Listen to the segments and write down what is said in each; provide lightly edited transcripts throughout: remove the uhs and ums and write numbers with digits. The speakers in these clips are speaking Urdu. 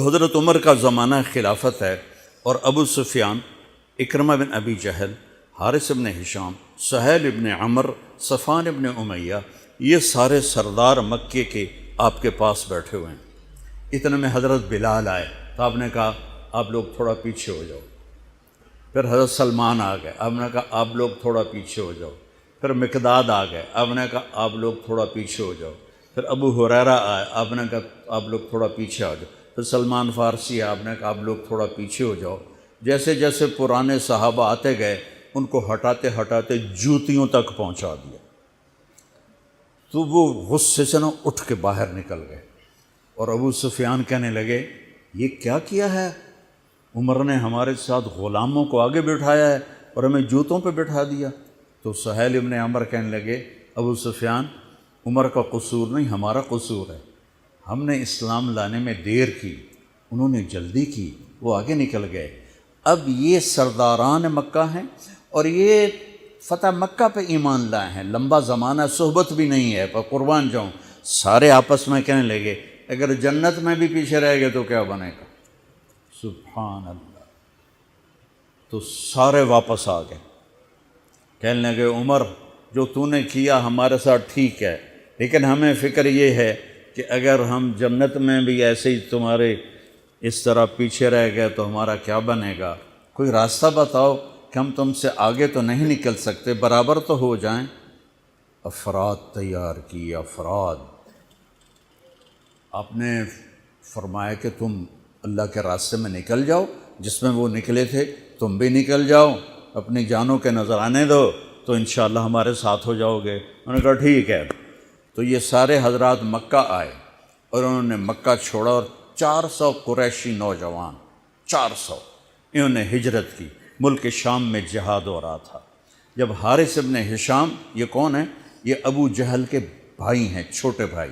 حضرت عمر کا زمانہ خلافت ہے، اور ابو سفیان، اکرمہ بن ابی جہل، حارث بن ہشام، سہیل بن عمر، صفوان بن امیہ، یہ سارے سردار مکے کے آپ کے پاس بیٹھے ہوئے ہیں۔ اتنے میں حضرت بلال آئے تو آپ نے کہا آپ لوگ تھوڑا پیچھے ہو جاؤ۔ پھر حضرت سلمان آ گئے، آپ نے کہا آپ لوگ تھوڑا پیچھے ہو جاؤ۔ پھر مقداد آ گئے، آپ نے کہا آپ لوگ تھوڑا پیچھے ہو جاؤ۔ پھر ابو ہریرہ آئے، آپ نے کہا آپ لوگ تھوڑا پیچھے آ جاؤ۔ پھر سلمان فارسی آئے، آپ نے کہا آپ لوگ تھوڑا پیچھے ہو جاؤ۔ جیسے جیسے پرانے صحابہ آتے گئے ان کو ہٹاتے ہٹاتے جوتیوں تک پہنچا دیا، تو وہ غصے سے نہ اٹھ کے باہر نکل گئے۔ اور ابو سفیان کہنے لگے یہ کیا کیا ہے، عمر نے ہمارے ساتھ غلاموں کو آگے بٹھایا ہے اور ہمیں جوتوں پہ بٹھا دیا۔ تو سہیل بن عمر کہنے لگے ابو سفیان، عمر کا قصور نہیں ہمارا قصور ہے، ہم نے اسلام لانے میں دیر کی، انہوں نے جلدی کی، وہ آگے نکل گئے۔ اب یہ سرداران مکہ ہیں اور یہ فتح مکہ پہ ایمان لائے ہیں، لمبا زمانہ صحبت بھی نہیں ہے، پر قربان جاؤں۔ سارے آپس میں کہنے لگے اگر جنت میں بھی پیچھے رہ گئے تو کیا بنے گا؟ سبحان اللہ۔ تو سارے واپس آ گئے، کہنے لگے عمر جو تو نے کیا ہمارے ساتھ ٹھیک ہے، لیکن ہمیں فکر یہ ہے کہ اگر ہم جنت میں بھی ایسے ہی تمہارے اس طرح پیچھے رہ گئے تو ہمارا کیا بنے گا؟ کوئی راستہ بتاؤ کہ ہم تم سے آگے تو نہیں نکل سکتے، برابر تو ہو جائیں۔ افراد تیار کی، افراد۔ آپ نے فرمایا کہ تم اللہ کے راستے میں نکل جاؤ، جس میں وہ نکلے تھے تم بھی نکل جاؤ، اپنی جانوں کے نذرانے دو تو انشاءاللہ ہمارے ساتھ ہو جاؤ گے۔ انہوں نے کہا ٹھیک ہے۔ تو یہ سارے حضرات مکہ آئے اور انہوں نے مکہ چھوڑا، اور 400 قریشی نوجوان، 400 انہوں نے ہجرت کی۔ ملک شام میں جہاد ہو رہا تھا۔ جب حارث ابن ہشام، یہ کون ہیں؟ یہ ابو جہل کے بھائی ہیں، چھوٹے بھائی،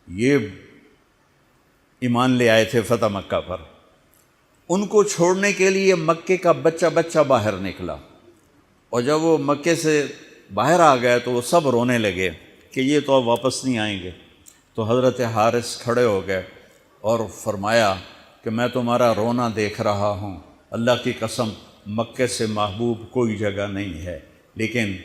یہ ایمان لے آئے تھے فتح مکہ پر۔ ان کو چھوڑنے کے لیے مکے کا بچہ بچہ باہر نکلا، اور جب وہ مکے سے باہر آ گئے تو وہ سب رونے لگے کہ یہ تو اب واپس نہیں آئیں گے۔ تو حضرت حارث کھڑے ہو گئے اور فرمایا کہ میں تمہارا رونا دیکھ رہا ہوں، اللہ کی قسم مکے سے محبوب کوئی جگہ نہیں ہے، لیکن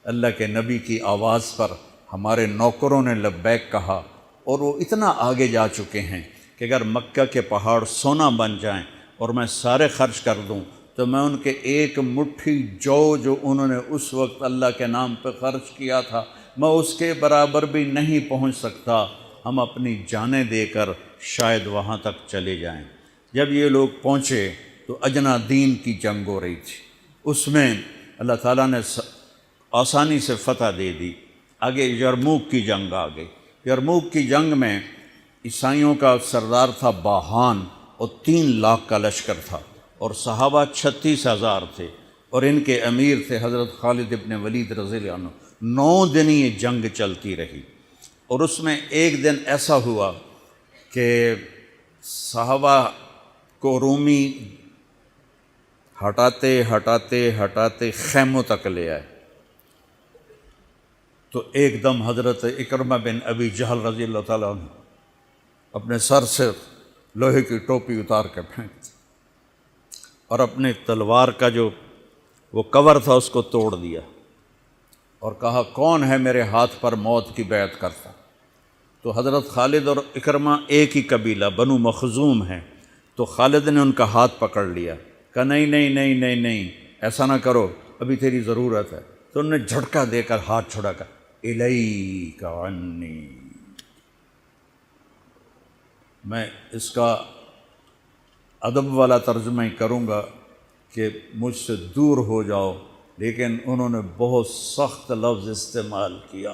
اللہ کے نبی کی آواز پر ہمارے نوکروں نے لبیک کہا، اور وہ اتنا آگے جا چکے ہیں کہ اگر مکہ کے پہاڑ سونا بن جائیں اور میں سارے خرچ کر دوں تو میں ان کے ایک مٹھی جو انہوں نے اس وقت اللہ کے نام پہ خرچ کیا تھا، میں اس کے برابر بھی نہیں پہنچ سکتا، ہم اپنی جانیں دے کر شاید وہاں تک چلے جائیں۔ جب یہ لوگ پہنچے تو اجنا دین کی جنگ ہو رہی تھی، اس میں اللہ تعالیٰ نے آسانی سے فتح دے دی۔ آگے یرموک کی جنگ آ گئی۔ یرموک کی جنگ میں عیسائیوں کا سردار تھا باہان، اور 3 لاکھ کا لشکر تھا، اور صحابہ 36,000 تھے، اور ان کے امیر تھے حضرت خالد ابن ولید رضی اللہ عنہ۔ 9 دن یہ جنگ چلتی رہی، اور اس میں ایک دن ایسا ہوا کہ صحابہ کو رومی ہٹاتے ہٹاتے ہٹاتے خیموں تک لے آئے، تو ایک دم حضرت اکرمہ بن ابی جہل رضی اللہ تعالیٰ عنہ اپنے سر سے لوہے کی ٹوپی اتار کے پھینک دی، اور اپنے تلوار کا جو وہ کور تھا اس کو توڑ دیا، اور کہا کون ہے میرے ہاتھ پر موت کی بیعت کرتا؟ تو حضرت خالد اور اکرمہ ایک ہی قبیلہ بنو مخزوم ہیں، تو خالد نے ان کا ہاتھ پکڑ لیا، کہا نہیں نہیں نہیں نہیں نہیں، ایسا نہ کرو، ابھی تیری ضرورت ہے۔ تو انہوں نے جھٹکا دے کر ہاتھ چھڑا کر الیک عنی، میں اس کا ادب والا ترجمہ ہی کروں گا کہ مجھ سے دور ہو جاؤ، لیکن انہوں نے بہت سخت لفظ استعمال کیا،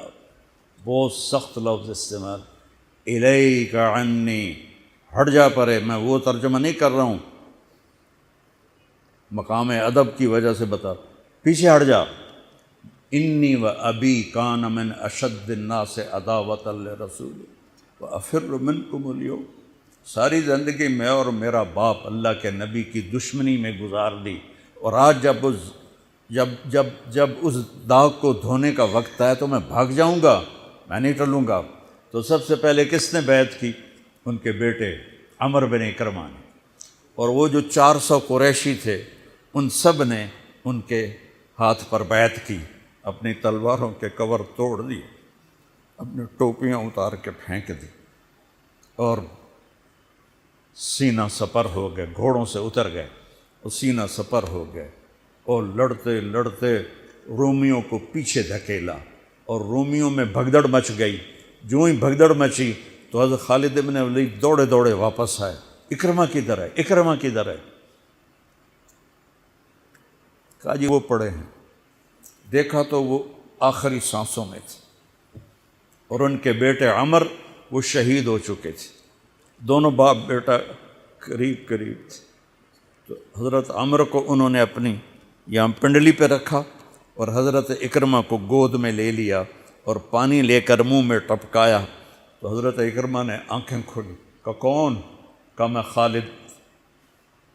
بہت سخت لفظ استعمال، الیک عنی، ہٹ جا پرے۔ میں وہ ترجمہ نہیں کر رہا ہوں، مقام ادب کی وجہ سے بتا، پیچھے ہٹ جا۔ انی و ابی کان من اشد الناس عداوۃ لرسول وافر منکم اليوم، ساری زندگی میں اور میرا باپ اللہ کے نبی کی دشمنی میں گزار دی، اور آج جب اس داغ کو دھونے کا وقت آیا تو میں بھاگ جاؤں گا، میں نہیں ٹلوں گا۔ تو سب سے پہلے کس نے بیعت کی؟ ان کے بیٹے عمر بن اکرمہ نے، اور وہ جو 400 قریشی تھے ان سب نے ان کے ہاتھ پر بیعت کی، اپنی تلواروں کے کور توڑ دیے، اپنی ٹوپیاں اتار کے پھینک دی اور سینہ سپر ہو گئے، گھوڑوں سے اتر گئے اور سینہ سپر ہو گئے، اور لڑتے لڑتے رومیوں کو پیچھے دھکیلا اور رومیوں میں بھگدڑ مچ گئی۔ جو ہی بھگدڑ مچی تو حضرت خالد بن ولید دوڑے دوڑے واپس آئے، اکرمہ کدھر ہے، اکرمہ کدھر ہے؟ کہا جی وہ پڑے ہیں۔ دیکھا تو وہ آخری سانسوں میں تھے، اور ان کے بیٹے عمر وہ شہید ہو چکے تھے، دونوں باپ بیٹا قریب قریب تھے۔ تو حضرت عمر کو انہوں نے اپنی یہاں پنڈلی پہ رکھا اور حضرت اکرمہ کو گود میں لے لیا اور پانی لے کر منہ میں ٹپکایا، تو حضرت اکرمہ نے آنکھیں کھولی، کہا کون؟ کہا میں خالد۔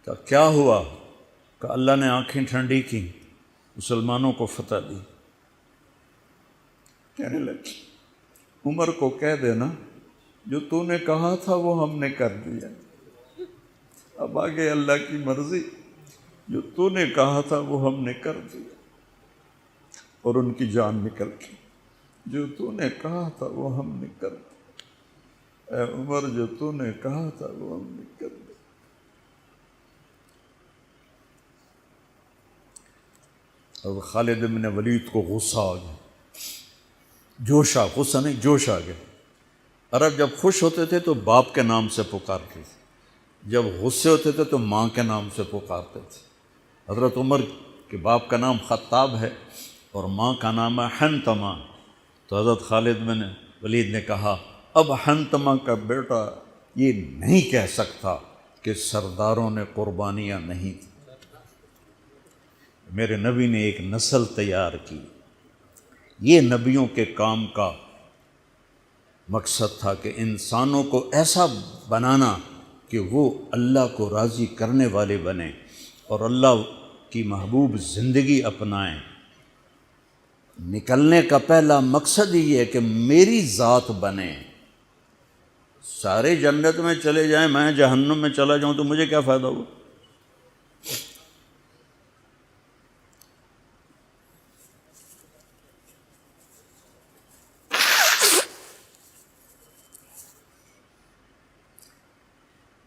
کہا کیا ہوا؟ کہا اللہ نے آنکھیں ٹھنڈی کی، مسلمانوں کو فتح دی۔ کہنے لگے عمر کو کہہ دینا جو تو نے کہا تھا وہ ہم نے کر دیا، اب آگے اللہ کی مرضی، جو تو نے کہا تھا وہ ہم نے کر دیا۔ اور ان کی جان نکل گئی، جو تو نے کہا تھا وہ ہم نے کر دیا، اے عمر جو تو نے کہا تھا وہ ہم نے کر دیا۔ اب خالد بن ولید کو غصہ آ گیا، جوش آ، غصہ نہیں جوش آ گیا۔ عرب جب خوش ہوتے تھے تو باپ کے نام سے پکارتے تھے، جب غصے ہوتے تھے تو ماں کے نام سے پکارتے تھے۔ حضرت عمر کے باپ کا نام خطاب ہے اور ماں کا نام ہے حنتمہ، تو حضرت خالد بن ولید نے کہا اب حنتمہ کا بیٹا یہ نہیں کہہ سکتا کہ سرداروں نے قربانیاں نہیں تھیں۔ میرے نبی نے ایک نسل تیار کی، یہ نبیوں کے کام کا مقصد تھا کہ انسانوں کو ایسا بنانا کہ وہ اللہ کو راضی کرنے والے بنیں اور اللہ کی محبوب زندگی اپنائیں۔ نکلنے کا پہلا مقصد ہی ہے کہ میری ذات بنے، سارے جنت میں چلے جائیں میں جہنم میں چلا جاؤں تو مجھے کیا فائدہ ہوا؟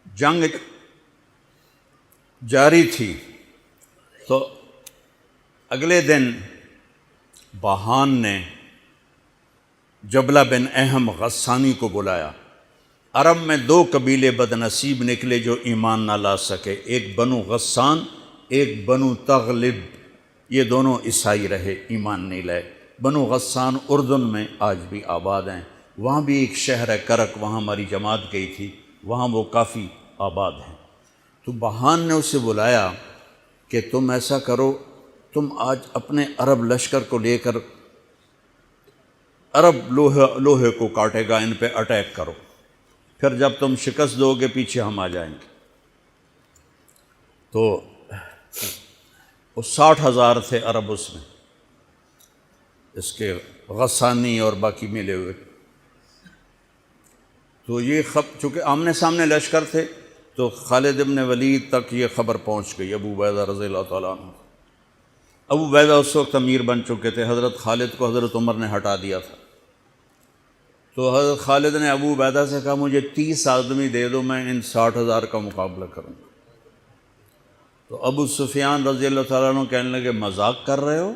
جنگ جاری تھی تو اگلے دن بہان نے جبلہ بن اہم غسانی کو بلایا۔ عرب میں 2 قبیلے بد نصیب نکلے جو ایمان نہ لا سکے، ایک بنو غسان، ایک بنو تغلب، یہ دونوں عیسائی رہے، ایمان نہیں لائے۔ بنو غسان اردن میں آج بھی آباد ہیں، وہاں بھی ایک شہر ہے کرک، وہاں ہماری جماعت گئی تھی، وہاں وہ کافی آباد ہیں۔ تو بہان نے اسے بلایا کہ تم ایسا کرو، تم آج اپنے عرب لشکر کو لے کر عرب لوہے کو کاٹے گا، ان پہ اٹیک کرو، پھر جب تم شکست دو گے پیچھے ہم آ جائیں گے۔ تو وہ 60,000 تھے عرب اس میں، اس کے غسانی اور باقی ملے ہوئے۔ تو یہ چونکہ آمنے سامنے لشکر تھے تو خالد بن ولید تک یہ خبر پہنچ گئی، ابو عبیدہ رضی اللہ تعالیٰ عنہ۔ ابو عبیدہ اس وقت امیر بن چکے تھے، حضرت خالد کو حضرت عمر نے ہٹا دیا تھا۔ تو حضرت خالد نے ابو عبیدہ سے کہا مجھے 30 آدمی دے دو، میں ان 60,000 کا مقابلہ کروں گا۔ تو ابو سفیان رضی اللہ تعالیٰ عنہ کہنے لگے مذاق کر رہے ہو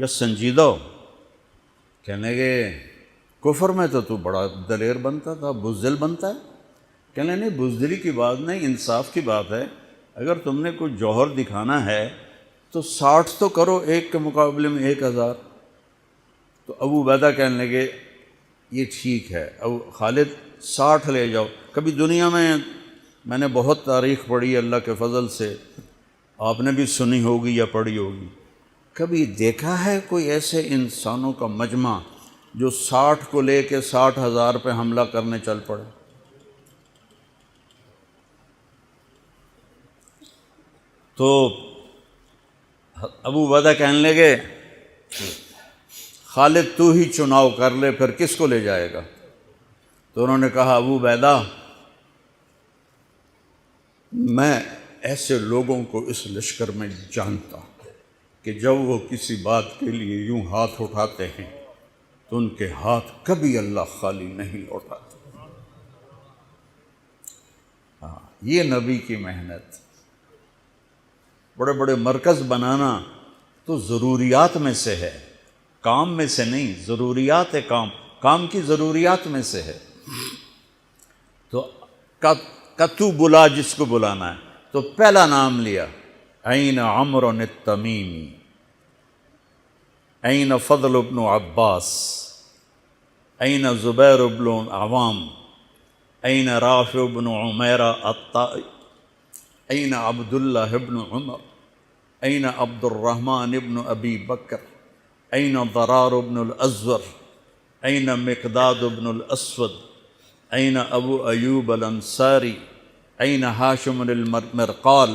یا سنجیدہ ہو؟ کہنے لگے کفر میں تو بڑا دلیر بنتا تھا، بزدل بنتا ہے۔ کہنے نہیں، بزدلی کی بات نہیں، انصاف کی بات ہے، اگر تم نے کوئی جوہر دکھانا ہے تو 60 تو کرو، ایک کے مقابلے میں 1,000۔ تو ابو عبیدہ کہنے لگے یہ ٹھیک ہے، ابو خالد 60 لے جاؤ۔ کبھی دنیا میں نے بہت تاریخ پڑھی اللہ کے فضل سے، آپ نے بھی سنی ہوگی یا پڑھی ہوگی، کبھی دیکھا ہے کوئی ایسے انسانوں کا مجمع جو 60 کو لے کے 60,000 پہ حملہ کرنے چل پڑے؟ تو ابو عبیدہ کہنے لگے خالد تو ہی چناؤ کر لے، پھر کس کو لے جائے گا؟ تو انہوں نے کہا ابو عبیدہ میں ایسے لوگوں کو اس لشکر میں جانتا ہوں کہ جب وہ کسی بات کے لیے یوں ہاتھ اٹھاتے ہیں تو ان کے ہاتھ کبھی اللہ خالی نہیں لوٹاتے۔ ہاں، یہ نبی کی محنت۔ بڑے بڑے مرکز بنانا تو ضروریات میں سے ہے، کام میں سے نہیں، ضروریات کام کی ضروریات میں سے ہے۔ تو تو بلا جس کو بلانا ہے، تو پہلا نام لیا، این عمرو التمیمی، این فضل بن عباس، این زبیر بن عوام، این رافع بن عمیرہ الطائی، این عبداللہ بن عمر، این عبد الرحمن بن ابی بکر، این ضرار بن الازور، این مقداد بن الاسود، این ابو ایوب الانصاری، این ہاشم المرقال۔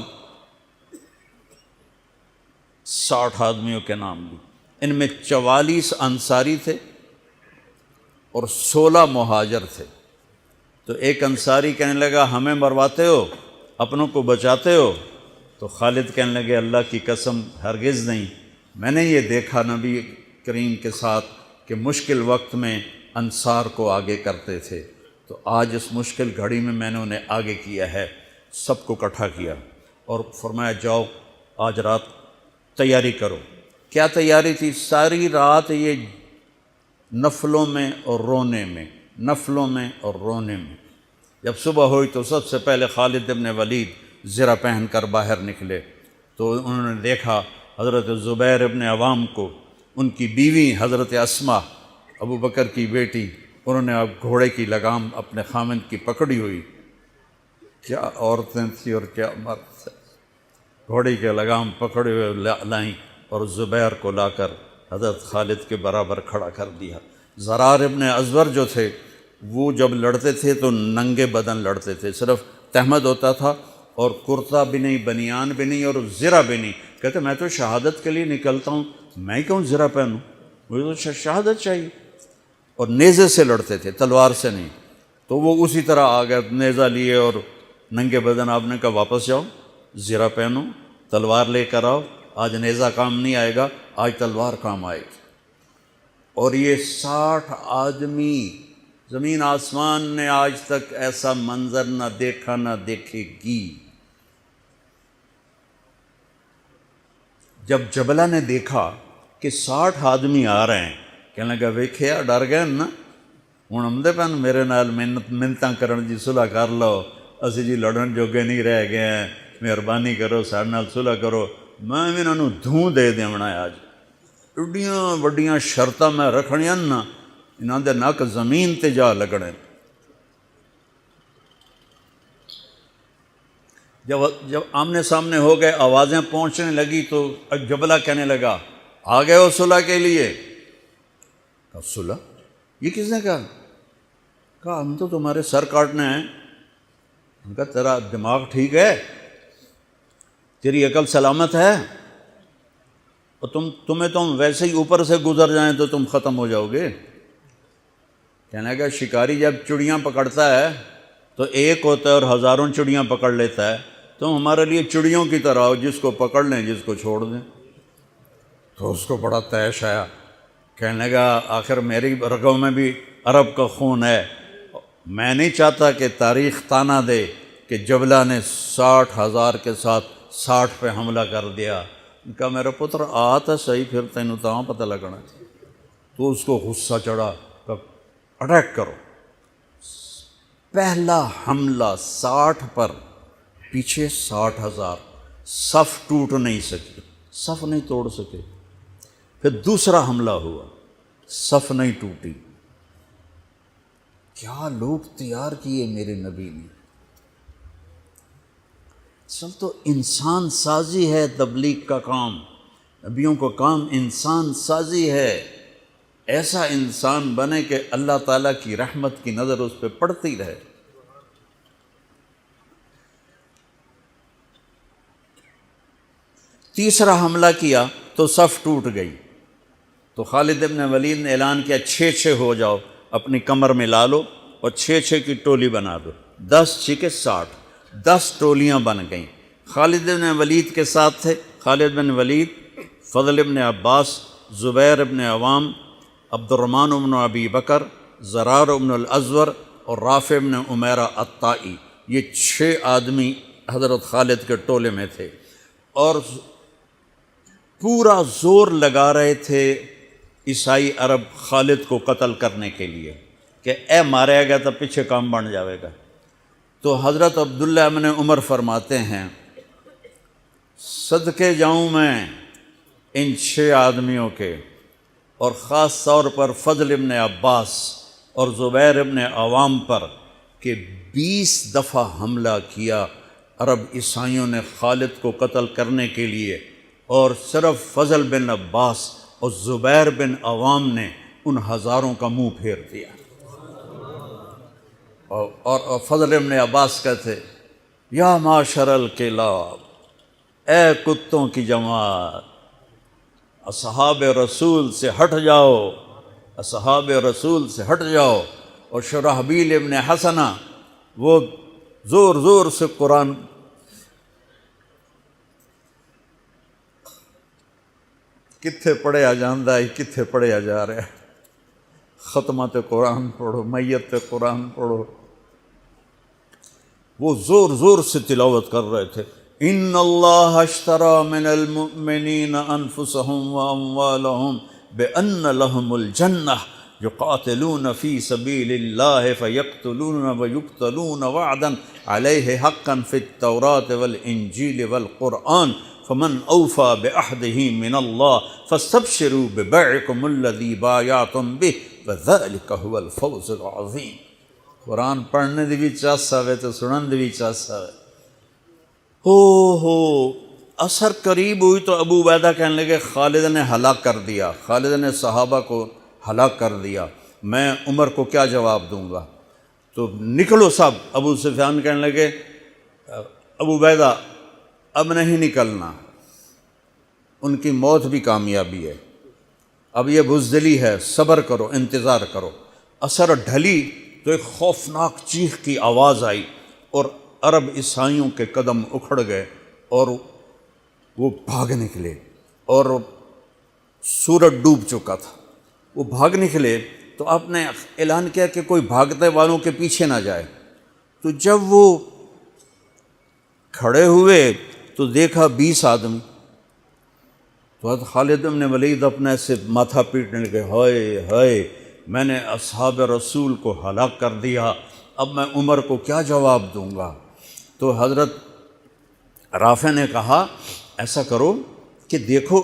60 آدمیوں کے نام لی۔ ان میں 44 انصاری تھے اور 16 مہاجر تھے۔ تو ایک انصاری کہنے لگا ہمیں مرواتے ہو، اپنوں کو بچاتے ہو؟ تو خالد کہنے لگے اللہ کی قسم ہرگز نہیں، میں نے یہ دیکھا نبی کریم کے ساتھ کہ مشکل وقت میں انصار کو آگے کرتے تھے، تو آج اس مشکل گھڑی میں میں نے انہیں آگے کیا ہے۔ سب کو اکٹھا کیا اور فرمایا جاؤ آج رات تیاری کرو۔ کیا تیاری تھی؟ ساری رات یہ نفلوں میں اور رونے میں، نفلوں میں اور رونے میں۔ جب صبح ہوئی تو سب سے پہلے خالد بن ولید زرہ پہن کر باہر نکلے، تو انہوں نے دیکھا حضرت زبیر ابن عوام کو، ان کی بیوی حضرت اسماء ابو بکر کی بیٹی، انہوں نے اب گھوڑے کی لگام اپنے خامند کی پکڑی ہوئی۔ کیا عورتیں تھیں اور کیا مرد تھے، گھوڑے کی لگام پکڑے ہوئے لائیں اور زبیر کو لا کر حضرت خالد کے برابر کھڑا کر دیا۔ ضرار ابن ازور جو تھے وہ جب لڑتے تھے تو ننگے بدن لڑتے تھے، صرف تہمد ہوتا تھا اور کرتا بھی نہیں، بنیان بھی نہیں اور زرہ بھی نہیں۔ کہتے میں تو شہادت کے لیے نکلتا ہوں، میں کیوں زرہ پہنوں، مجھے تو شہادت چاہیے۔ اور نیزے سے لڑتے تھے، تلوار سے نہیں۔ تو وہ اسی طرح آ گئے، نیزہ لیے اور ننگے بدن۔ آپ نے کہا واپس جاؤ، زرہ پہنو، تلوار لے کر آؤ، آج نیزہ کام نہیں آئے گا، آج تلوار کام آئے گی۔ اور یہ 60 آدمی، زمین آسمان نے آج تک ایسا منظر نہ دیکھا نہ دیکھے گی۔ جب جبلہ نے دیکھا کہ 60 آدمی آ رہے ہیں، کہنے لگا ویکھیا ڈر گئے نا، ہوں آمدے پن میرے نال منتاں کرن جی صلح کر لو، اسی جی لڑن جوگے نہیں رہ گئے ہیں، مہربانی کرو سارے نال صلح کرو۔ میں بھی انہوں دھوں دے دیونا ہے، آج ایڈیاں وڈیاں شرطاں میں رکھنیاں نا، انہاں دے نک زمین تے جا لگنے۔ جب آمنے سامنے ہو گئے، آوازیں پہنچنے لگی تو جبلہ کہنے لگا آ گئے ہو صلح کے لیے؟ کہا صلح؟ یہ کس نے کہا؟ کہا ہم تو تمہارے سر کاٹنے ہیں۔ ان کا تیرا دماغ ٹھیک ہے، تیری عقل سلامت ہے، اور تمہیں تم ویسے ہی اوپر سے گزر جائیں تو تم ختم ہو جاؤ گے۔ کہنے لگا شکاری جب چڑیاں پکڑتا ہے تو ایک ہوتا ہے اور ہزاروں چڑیاں پکڑ لیتا ہے، تم ہمارے لیے چڑیوں کی طرح ہو، جس کو پکڑ لیں جس کو چھوڑ دیں۔ تو اس کو بڑا طیش آیا، کہنے لگا آخر میری رگوں میں بھی عرب کا خون ہے، میں نہیں چاہتا کہ تاریخ تانا دے کہ جبلہ نے 60,000 کے ساتھ 60 پہ حملہ کر دیا۔ ان کا میرا پتر آتا صحیح، پھر تینوں تاں پتہ لگنا۔ تو اس کو غصہ چڑھا، کہ اٹیک کرو۔ پہلا حملہ 60 پر، پیچھے 60,000، صف ٹوٹ نہیں سکی، صف نہیں توڑ سکے۔ پھر دوسرا حملہ ہوا، صف نہیں ٹوٹی۔ کیا لوگ تیار کیے میرے نبی نے۔ اصل تو انسان سازی ہے تبلیغ کا کام، نبیوں کا کام انسان سازی ہے۔ ایسا انسان بنے کہ اللہ تعالیٰ کی رحمت کی نظر اس پہ پڑتی رہے۔ تیسرا حملہ کیا تو صف ٹوٹ گئی، تو خالد بن ولید نے اعلان کیا 6 ہو جاؤ، اپنی کمر میں لا لو اور 6 کی ٹولی بنا دو، 10 6 60۔ 10 ٹولیاں بن گئیں۔ خالد بن ولید کے ساتھ تھے خالد بن ولید، فضل بن عباس، زبیر بن عوام، عبد الرحمن بن ابی بکر، زرار بن الازور اور رافع بن عمیرہ الطائی۔ یہ 6 آدمی حضرت خالد کے ٹولے میں تھے، اور پورا زور لگا رہے تھے عیسائی عرب خالد کو قتل کرنے کے لیے کہ اے ماریا گیا تو پیچھے کام بن جاوے گا۔ تو حضرت عبداللہ بن عمر فرماتے ہیں صدقے جاؤں میں ان 6 آدمیوں کے، اور خاص طور پر فضل ابن عباس اور زبیر ابن عوام پر، کہ 20 دفعہ حملہ کیا عرب عیسائیوں نے خالد کو قتل کرنے کے لیے، اور صرف فضل بن عباس اور زبیر بن عوام نے ان ہزاروں کا منہ پھیر دیا۔ اور فضل بن عباس کہتے یا معاشر الکلاب، اے کتوں کی جماعت، اصحاب رسول سے ہٹ جاؤ، اصحاب رسول سے ہٹ جاؤ۔ اور شرحبیل ابن حسنہ وہ زور زور سے قرآن کتھے پڑھیا جاندہ ہے، کتھے پڑھیا جا رہا ہے، ختمات قرآن پڑھو، میت قرآن پڑھو، وہ زور زور سے تلاوت کر رہے تھے۔ ان اللہ اشتری من المؤمنین انفسهم واموالهم بان لهم الجنہ یقاتلون فی سبیل اللہ فیقتلون ویقتلون وعدا علیہ حقا فی التوراۃ والانجیل والقرآن فمن اوفی بعہدہ من اللہ فاستبشروا ببیعکم الذی بایعتم بہ وذلک هو الفوز العظیم۔ قرآن پڑھنے دی بھی چاسا وے تو سنن دی بھی چاسا وے۔ ہو اثر قریب ہوئی تو ابو عبیدہ کہنے لگے خالد نے ہلاک کر دیا، خالد نے صحابہ کو ہلاک کر دیا، میں عمر کو کیا جواب دوں گا؟ تو نکلو سب۔ ابو سفیان کہنے لگے ابو عبیدہ اب نہیں نکلنا، ان کی موت بھی کامیابی ہے، اب یہ بزدلی ہے، صبر کرو، انتظار کرو۔ اثر ڈھلی تو ایک خوفناک چیخ کی آواز آئی، اور عرب عیسائیوں کے قدم اکھڑ گئے اور وہ بھاگ نکلے، اور سورج ڈوب چکا تھا۔ وہ بھاگ نکلے تو آپ نے اعلان کیا کہ کوئی بھاگتے والوں کے پیچھے نہ جائے۔ تو جب وہ کھڑے ہوئے تو دیکھا 20 آدمی، تو حضرت خالد بن ولید اپنے سے ماتھا پیٹنے لگے، ہائے ہائے میں نے اصحاب رسول کو ہلاک کر دیا، اب میں عمر کو کیا جواب دوں گا؟ تو حضرت رافع نے کہا ایسا کرو کہ دیکھو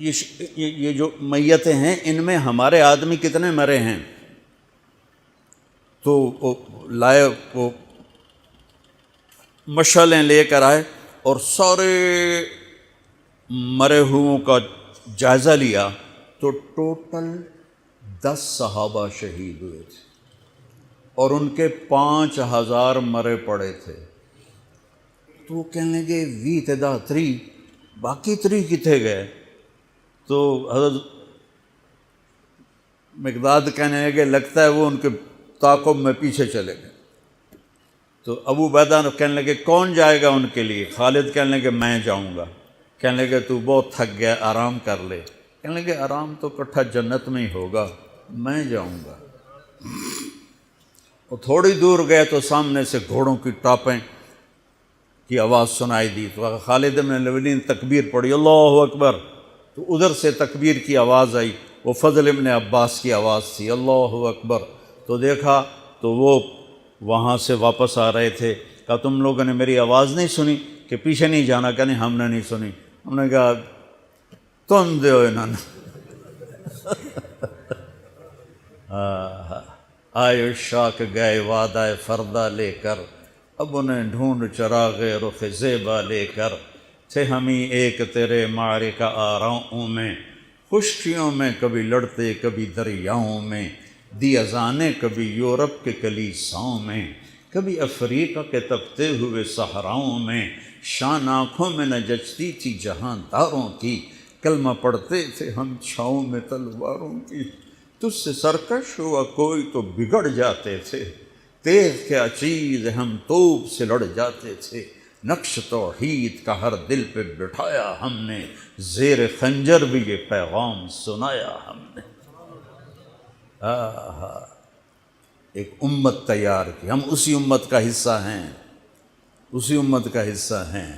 یہ جو میتیں ہیں ان میں ہمارے آدمی کتنے مرے ہیں؟ تو وہ لائے، وہ مشعلیں لے کر آئے اور سارے مرے ہوئوں کا جائزہ لیا، تو ٹوٹل 10 صحابہ شہید ہوئے تھے، اور ان کے 5000 مرے پڑے تھے۔ تو وہ کہنے لگے وی تدا 3 باقی 3 کتنے گئے؟ تو حضرت مقداد کہنے لگے لگتا ہے وہ ان کے تعاقب میں پیچھے چلے گئے۔ تو ابو عبیدہ کہنے لگے کون جائے گا ان کے لیے؟ خالد کہنے لگے میں جاؤں گا۔ کہنے لگے تو بہت تھک گیا، آرام کر لے۔ کہنے لگے آرام تو کٹھا جنت میں ہی ہوگا، میں جاؤں گا۔ وہ تھوڑی دور گئے تو سامنے سے گھوڑوں کی ٹاپیں کی آواز سنائی دی، تو خالد بن الولید نے تکبیر پڑھی، اللہ اکبر۔ تو ادھر سے تکبیر کی آواز آئی، وہ فضل ابن عباس کی آواز تھی، اللہ اکبر۔ تو دیکھا تو وہ وہاں سے واپس آ رہے تھے۔ کہا تم لوگوں نے میری آواز نہیں سنی کہ پیچھے نہیں جانا؟ کہ نہیں ہم نے نہیں سنی۔ ہم نے کہا تم دے انہوں نے آئے شاک گئے وعدہ فردہ لے کر، اب انہیں ڈھونڈ چراغ رخ زیبا لے کر، تھے ہمیں ایک تیرے معرکہ آراؤں میں، خشکیوں میں کبھی لڑتے کبھی دریاؤں میں، دی اذانیں کبھی یورپ کے کلیساؤں میں، کبھی افریقہ کے تپتے ہوئے صحراؤں میں، شان آنکھوں میں نہ جچتی تھی جہانداروں کی، کلمہ پڑھتے تھے ہم چھاؤں میں تلواروں کی، تجھ سے سرکش ہوا کوئی تو بگڑ جاتے تھے، تیغ کیا چیز ہم توپ سے لڑ جاتے تھے، نقش توحید کا ہر دل پہ بٹھایا ہم نے، زیر خنجر بھی یہ پیغام سنایا ہم نے۔ ایک امت تیار کی، ہم اسی امت کا حصہ ہیں، اسی امت کا حصہ ہیں۔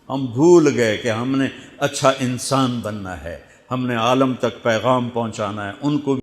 ہم بھول گئے کہ ہم نے اچھا انسان بننا ہے، ہم نے عالم تک پیغام پہنچانا ہے، ان کو